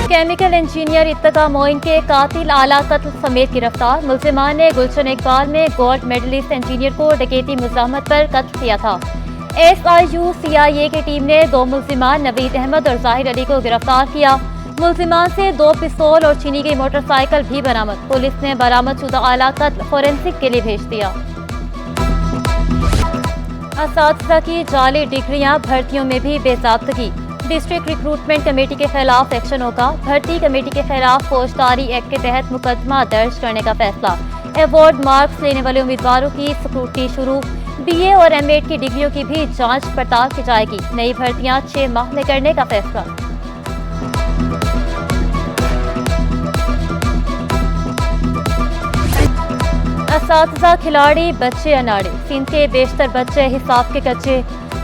Chemical engineer اتقا معین کے قاتل اعلیٰ قتل سمیت گرفتار. ملزمان نے گلشن اقبال میں گولڈ میڈلسٹ انجینئر کو ڈکیتی مزاحمت پر قتل کیا تھا. SIU CIA کی ٹیم نے 2 ملزمان نوید احمد اور ظاہر علی کو گرفتار کیا. ملزمان سے 2 پستول اور چھینی گئی موٹر سائیکل بھی برآمد. پولیس نے برآمد شدہ اعلیٰ قتل فورینسک کے لیے بھیج دیا. اساتذہ کی جعلی ڈگریاں، بھرتیوں میں بھی بے ضابطگی. ڈسٹرکٹ ریکروٹمنٹ کمیٹی کے خلاف ایکشن ہوگا. بھرتی کمیٹی کے خلاف فوجداری ایکٹ کے تحت مقدمہ درج کرنے کا فیصلہ. ایوارڈ مارکس لینے والے امیدواروں کی سکروٹنی شروع. BA اور M.Ed کی ڈگریوں کی بھی جانچ پڑتال کی جائے گی. نئی بھرتیاں 6 ماہ میں کرنے کا فیصلہ. اساتذہ کھلاڑی، بچے اناڑے. سندھ کے بیشتر بچے حساب کے کچے.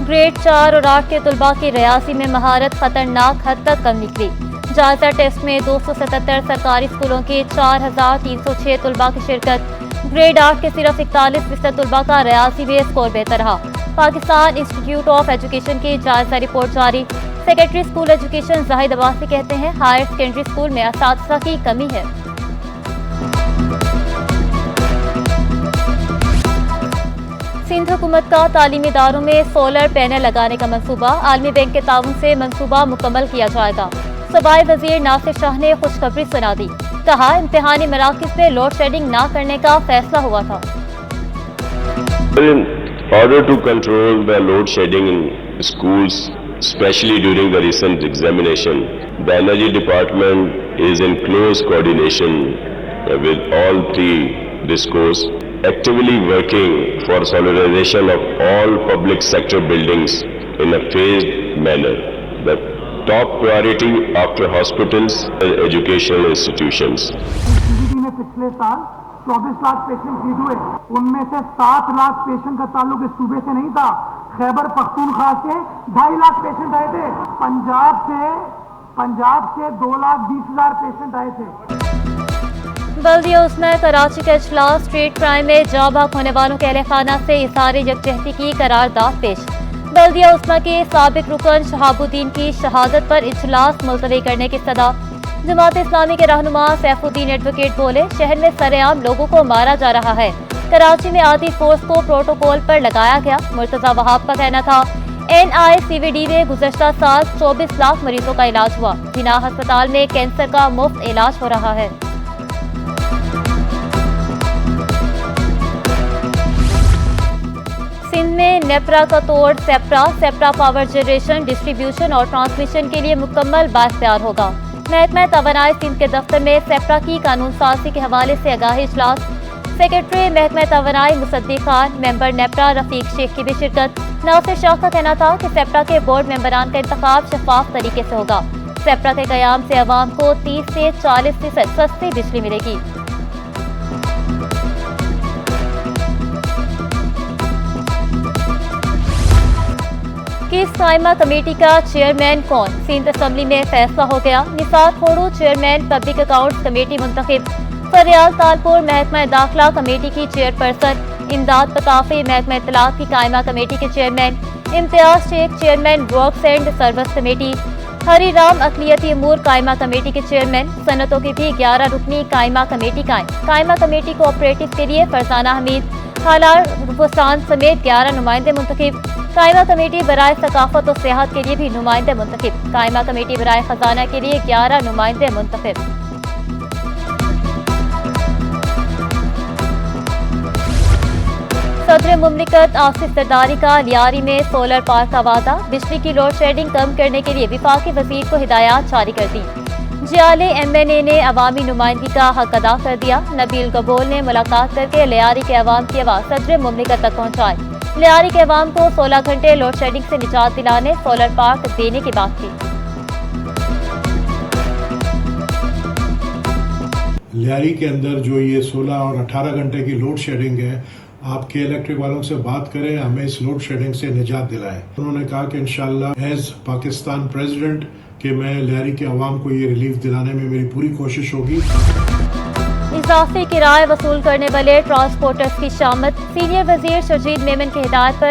گریڈ 4 اور 8 کے طلباء کی ریاضی میں مہارت خطرناک حد تک کم نکلی. جائزہ ٹیسٹ میں 277 سرکاری اسکولوں کے 4306 طلباء کی شرکت. گریڈ 8 کے صرف 41% طلباء کا ریاضی میں اسکور بہتر رہا. پاکستان انسٹی ٹیوٹ آف ایجوکیشن کی جائزہ رپورٹ جاری. سیکرٹری اسکول ایجوکیشن زاہد عباسی کہتے ہیں ہائر سیکنڈری اسکول میں اساتذہ کی کمی ہے. سندھ حکومت کا تعلیمی اداروں میں سولر پینل لگانے کا منصوبہ. عالمی بینک کے تعاون سے منصوبہ مکمل کیا جائے گا. صوبائی وزیر ناصر شاہ نے خوشخبری سنا دی. کہا امتحانی مراکز میں لوڈ شیڈنگ نہ کرنے کا فیصلہ ہوا تھا. In order to control the load shedding in schools, especially during the recent examination, the Energy Department is in close coordination with all 3 DISCOs, actively working for solarization of all public sector buildings in a phased manner. The top priority after hospitals and educational institutions. میں پچھلے سال 24 lakh patient ٹھیک ہوئے. ان میں سے 7 lakh patient کا تعلق اس صوبے سے نہیں تھا. خیبر پختونخوا سے 2.5 لاکھ پیشنٹ آئے تھے. پنجاب سے 2,20,000 پیشنٹ آئے تھے. بلدیہ عظمیٰ کراچی کا اجلاس. اسٹریٹ کرائم میں جاں بحق ہونے والوں کے اہل خانہ سے اظہار یکجہتی کی قرارداد پیش. بلدیہ عظمیٰ کے سابق رکن شہاب الدین کی شہادت پر اجلاس ملتوی کرنے کی صدا. جماعت اسلامی کے رہنما سیف الدین ایڈوکیٹ بولے شہر میں سر عام لوگوں کو مارا جا رہا ہے. کراچی میں آدھی فورس کو پروٹوکول پر لگایا گیا. مرتضی وہاب کا کہنا تھا NICVD میں گزشتہ سال 24 لاکھ مریضوں کا علاج ہوا. جناح ہسپتال میں کینسر کا مفت علاج ہو رہا ہے. سندھ میں نیپرا کا توڑ سیپرا پاور جنریشن، ڈسٹریبیوشن اور ٹرانسمیشن کے لیے مکمل بااختیار ہوگا. محکمہ توانائی سندھ کے دفتر میں سیپرا کی قانون سازی کے حوالے سے آگاہی اجلاس. سیکرٹری محکمہ توانائی مصدق خان، ممبر نیپرا رفیق شیخ کی بھی شرکت. ناصر شاہ کا کہنا تھا کہ سیپرا کے بورڈ ممبران کا انتخاب شفاف طریقے سے ہوگا. سیپرا کے قیام سے عوام کو 30 سے 40% سستی بجلی ملے گی. کس قائمہ کمیٹی کا چیئرمین کون؟ سندھ اسمبلی میں فیصلہ ہو گیا. Nisar Khuhro chairman public accounts committee منتخب. فریال تالپور محکمہ داخلہ کمیٹی کی چیئرپرسن. امداد پتافی محکمہ اطلاعات کی قائمہ کمیٹی کے chairman. Imtiaz Shaikh chairman works and service committee. Hari Ram اقلیتی امور قائمہ کمیٹی کے چیئرمین. صنعتوں کی بھی 11 رکنی قائمہ کمیٹی قائم. قائمہ کمیٹی کوآپریٹو کے لیے فرزانہ حمید، حالار رفسان سمیت 11 نمائندے منتخب. قائمہ کمیٹی برائے ثقافت و سیاحت کے لیے بھی نمائندے منتخب. قائمہ کمیٹی برائے خزانہ کے لیے 11 نمائندے منتخب. صدر مملکت آصف زرداری کا لیاری میں سولر پارک کا وعدہ. بجلی کی لوڈ شیڈنگ کم کرنے کے لیے وفاقی وزیر کو ہدایات جاری کر دی. جیالے MNA نے عوامی نمائندگی کا حق ادا کر دیا. نبیل گبول نے ملاقات کر کے لیاری کے عوام کی آواز صدر مملکت تک پہنچائی. لیاری کے عوام کو 16 گھنٹے لوڈ شیڈنگ سے نجات دلانے سولر پارک دینے کی بات کی. لیاری کے اندر جو یہ 16 اور 18 گھنٹے کی لوڈ شیڈنگ ہے، آپ کے الیکٹرک والوں سے بات کریں، ہمیں اس لوڈ شیڈنگ سے نجات دلائیں. انہوں نے کہا کہ انشاءاللہ ایز پاکستان پریزیڈنٹ کہ میں لیاری کے عوام کو یہ ریلیف دلانے میں میری پوری کوشش ہوگی. اضافی کرائے وصول کرنے والے ٹرانسپورٹرز کی شامت. سینئر وزیر شرجیل میمن کی ہدایت پر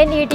NED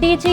DG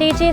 DG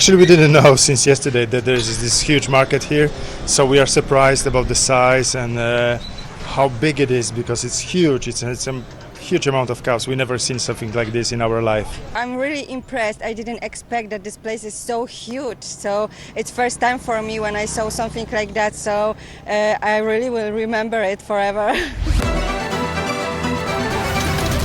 Actually, we didn't know since yesterday that there is this huge market here, so we are surprised about the size and how big it is because it's huge. It's a huge amount of cows. We never seen something like this in our life. I'm really impressed. I didn't expect that this place is so huge. So it's first time for me when I saw something like that. So I really will remember it forever.